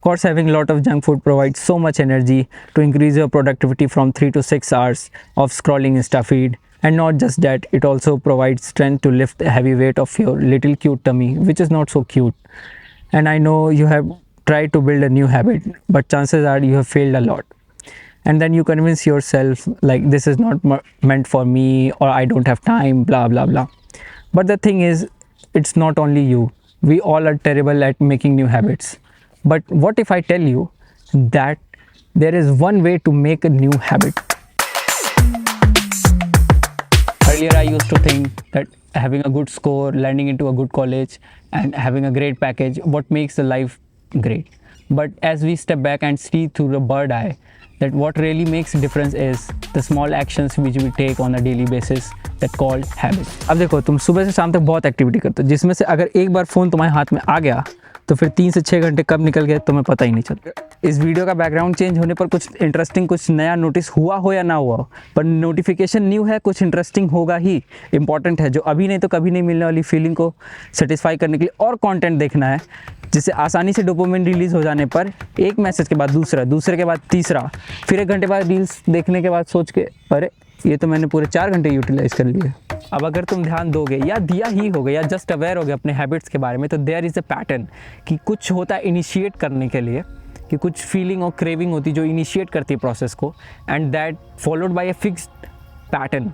Of course, having a lot of junk food provides so much energy to increase your productivity from 3 to 6 hours of scrolling Insta feed. And not just that, it also provides strength to lift the heavy weight of your little cute tummy, which is not so cute. And I know you have tried to build a new habit, but chances are you have failed a lot. And then you convince yourself like this is not meant for me, or I don't have time, blah blah blah. But the thing is, it's not only you. We all are terrible at making new habits. But what if I tell you that there is one way to make a new habit? Earlier, I used to think that having a good score, landing into a good college, and having a great package, what makes the life great. But as we step back and see through the bird eye, that what really makes a difference is the small actions which we take on a daily basis that called habits. अब देखो, तुम सुबह से शाम तक बहुत activity करते हो, जिसमें से अगर एक बार फ़ोन तुम्हारे हाथ में आ गया तो फिर 3 से 6 घंटे कब निकल गए तुम्हें पता ही नहीं चलता। इस वीडियो का बैकग्राउंड चेंज होने पर कुछ इंटरेस्टिंग, कुछ नया नोटिस हुआ हो या ना हुआ हो, पर नोटिफिकेशन न्यू है, कुछ इंटरेस्टिंग होगा ही, इंपॉर्टेंट है, जो अभी नहीं तो कभी नहीं मिलने वाली फीलिंग को सेटिस्फाई करने के लिए और कंटेंट देखना है, जिससे आसानी से डोपामिन रिलीज़ हो जाने पर एक मैसेज के बाद दूसरा, दूसरे के बाद तीसरा, फिर 1 घंटे बाद रील्स देखने के बाद सोच के अरे ये तो मैंने पूरे 4 घंटे यूटिलाइज़ कर लिए। अब अगर तुम ध्यान दोगे या दिया ही होगा या जस्ट अवेयर हो गए अपने हैबिट्स के बारे में, तो देयर इज़ अ पैटर्न कि कुछ होता है इनिशिएट करने के लिए, कि कुछ फीलिंग और क्रेविंग होती है जो इनिशिएट करती है प्रोसेस को, and that followed by a fixed pattern,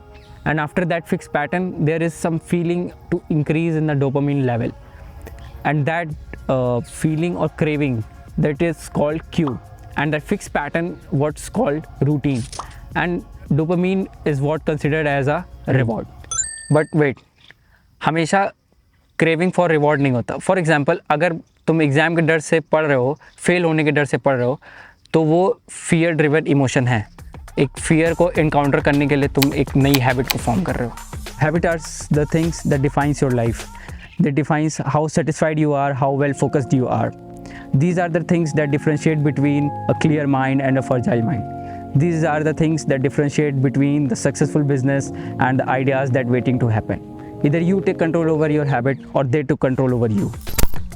and after that fix pattern there is some feeling to increase in the dopamine level, and that feeling or craving, that is called cue, and that fixed pattern what's called routine, and dopamine is what considered as a reward. But wait, हमेशा craving for reward नहीं होता. For example, अगर तुम exam के डर से पढ़ रहे हो, फेल होने के डर से पढ़ रहे हो, तो वो fear driven emotion है. एक fear को encounter करने के लिए तुम एक नई habit को form कर रहे हो. Habit are the things that defines your life. That defines how satisfied you are, how well focused you are. These are the things that differentiate between a clear mind and a fragile mind. These are the things that differentiate between the successful business and the ideas that waiting to happen. Either you take control over your habit or they took control over you.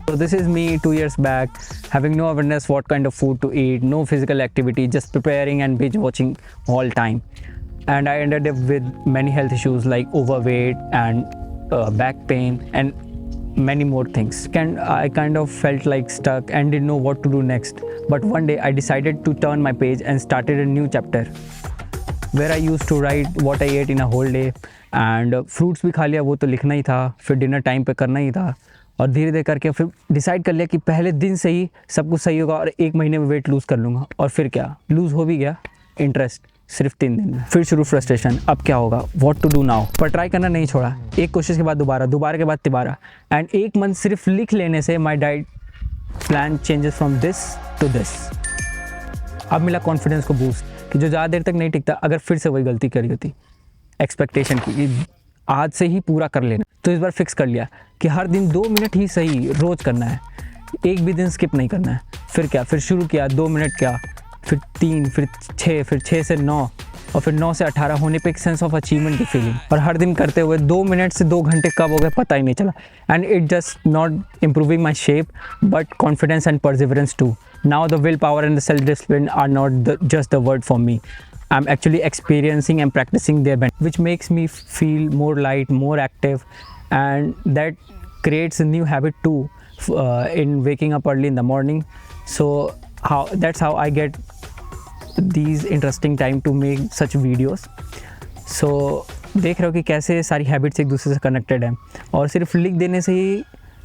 So this is me 2 years back, having no awareness what kind of food to eat, no physical activity, just preparing and binge watching all time. And I ended up with many health issues like overweight and back pain and many more things. I kind of felt like stuck and didn't know what to do next. But one day I decided to turn my page and started a new chapter where I used to write what I ate in a whole day, and fruits भी खा लिया, वो तो लिखना ही था, फिर dinner time पे करना ही था, और धीरे धीरे करके फिर डिसाइड कर लिया कि पहले दिन से ही सब कुछ सही होगा और 1 महीने में वेट लूज़ कर लूँगा, और फिर क्या लूज़ हो भी गया, इंटरेस्ट सिर्फ 3 दिन में, फिर शुरू फ्रस्ट्रेशन, अब क्या होगा, व्हाट टू डू नाउ। पर ट्राई करना नहीं छोड़ा, एक कोशिश के बाद दोबारा, दोबारा के बाद तिबारा, एंड 1 मंथ सिर्फ लिख लेने से my diet plan changes from this to this. अब मिला कॉन्फिडेंस को बूस्ट कि जो ज़्यादा देर तक नहीं टिकता, अगर फिर से वही गलती करी होती एक्सपेक्टेशन की आज से ही पूरा कर लेना, तो इस बार फिक्स कर लिया कि हर दिन 2 मिनट ही सही रोज़ करना है, एक भी दिन स्किप नहीं करना है। फिर क्या, फिर शुरू किया 2 मिनट, क्या फिर 3, फिर 6, फिर 6 से 9, और फिर 9 से 18 होने पे एक सेंस ऑफ अचीवमेंट की फीलिंग, और हर दिन करते हुए 2 मिनट से 2 घंटे कब हो गए पता ही नहीं चला, and it just not improving my shape but confidence and perseverance too. Now the will power and the self discipline are not just the word for me. I'm actually experiencing and practicing their benefit, which makes me feel more light, more active, and that creates a new habit too in waking up early in the morning. So that's how I get these interesting time to make such videos. So देख रहे हो कि कैसे सारी habits एक दूसरे से connected हैं, और सिर्फ लिख देने से ही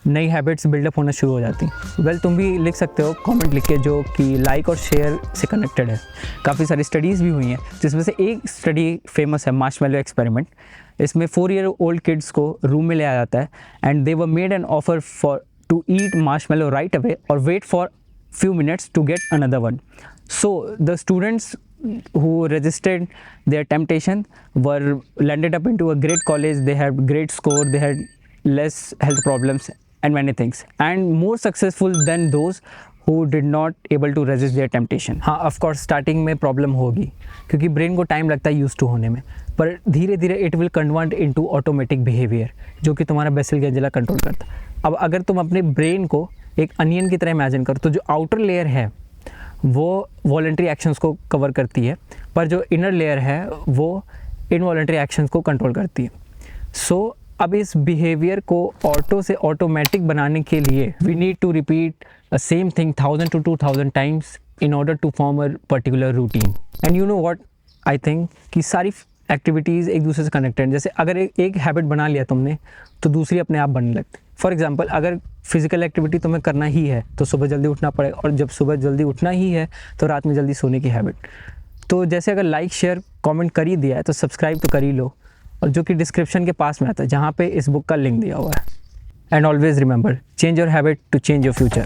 नई हैबिट्स बिल्डअप होना शुरू हो जाती हैं। तुम भी लिख सकते हो कमेंट लिख के, जो कि लाइक और शेयर से कनेक्टेड है। काफ़ी सारी स्टडीज़ भी हुई हैं, जिसमें से एक स्टडी फेमस है, मार्शमैलो एक्सपेरिमेंट। इसमें 4 ईयर ओल्ड किड्स को रूम में ले आया जाता है, and they were made an offer for to eat marshmallow right away और wait for few minutes to get another one. So the students who resisted their temptation were landed up into a great college. They had great score, they had less health problems and many things, and more successful than those who did not able to resist their temptation. हाँ, of course starting में problem होगी, क्योंकि brain को time लगता है used to होने में, पर धीरे धीरे it will convert into automatic behavior, जो कि तुम्हारा बेसिल गैंजिला कंट्रोल करता है। अब अगर तुम अपने ब्रेन को एक अनियन की तरह इमेजिन करो, तो जो आउटर लेयर है वो वॉलंटरी एक्शंस को कवर करती है, पर जो इनर लेयर है वो इनवॉलंटरी एक्शंस को कंट्रोल करती है। सो अब इस बिहेवियर को ऑटो से ऑटोमेटिक बनाने के लिए we need to repeat the same thing 1000 to 2000 times in order to form a particular routine. And you know what I think कि सारी एक्टिविटीज़ एक दूसरे से कनेक्टेड। जैसे अगर एक हैबिट बना लिया तुमने तो दूसरी अपने आप बनने लगती। फॉर एग्जांपल, अगर फिजिकल एक्टिविटी तुम्हें करना ही है तो सुबह जल्दी उठना पड़ेगा, और जब सुबह जल्दी उठना ही है तो रात में जल्दी सोने की हैबिट। तो जैसे अगर लाइक शेयर कमेंट कर ही दिया है तो सब्सक्राइब तो कर ही लो, और जो कि डिस्क्रिप्शन के पास में आता है जहाँ पे इस बुक का लिंक दिया हुआ है। And always remember, change your habit to change your future.